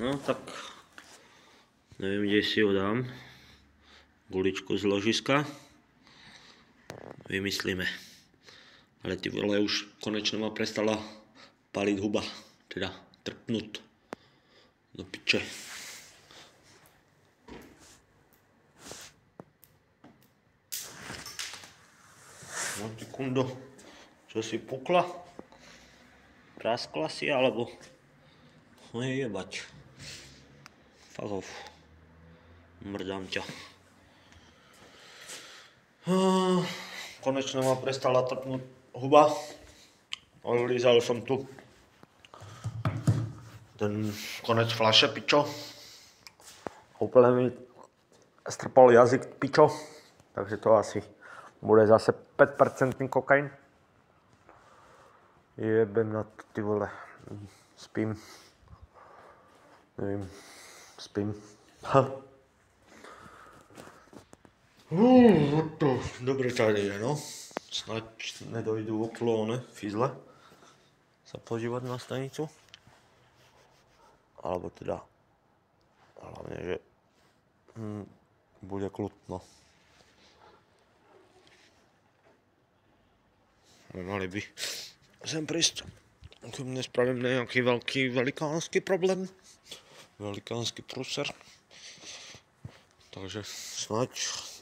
No tak, neviem, kde si ho dám. Guličku z ložiska. Vymyslíme. Ale ty vole, už konečne ma prestala paliť huba. Teda trpnúť. Do piče. No ty kundo, čo si pukla? Praskla si, alebo? No jebať. Fuck off. Mrdám ťa. Konečne ma prestala trpnúť huba. Odlízal som tu ten konec fľaše, pičo. Úplne mi strpal jazyk, pičo. Takže to asi bude zase 5% kokain. Jebem na to, ty vole. Spím. Neviem. Spím. Dobre tady je, no. Snaď nedojdu okolo, ne, fizle. Sa podívať na stanicu. Alebo teda, hlavne, že bude kľud, no. Nemali by sem prísť, keď nespravím nejaký velikánsky problém. Velikánsky prúser. Takže snaď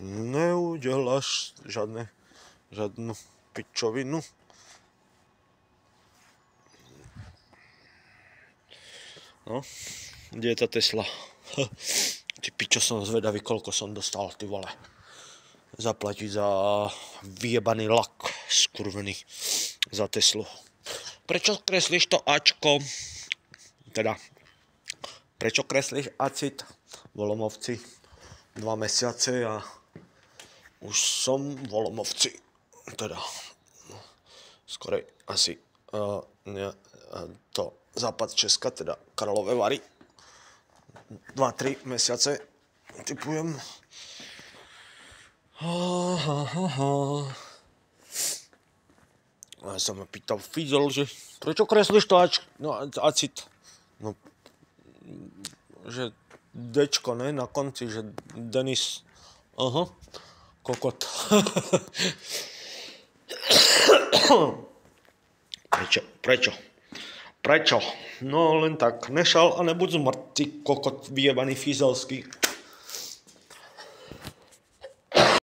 neudeláš žiadnu pičovinu. No, kde je tá Tesla? Ty pičo, som zvedavý, koľko som dostal, ty vole. Zaplatiť za vyjebaný lak, skurvený, za Teslu. Prečo kreslíš to Ačko? Teda, prečo kreslíš acid v Olomouci 2 mesiace a už som v Olomouci. Teda, skorej asi to západ Česka, teda Karlové Vary. 2-3 mesiace typujem. A ja som ma pýtal Fidel, že prečo kreslíš to acid? No, že Dčko, ne, na konci, že Denis. Aha, kokot. Prečo? No len tak, nešal a nebuď zmrt, ty kokot vyjebaný fizelský.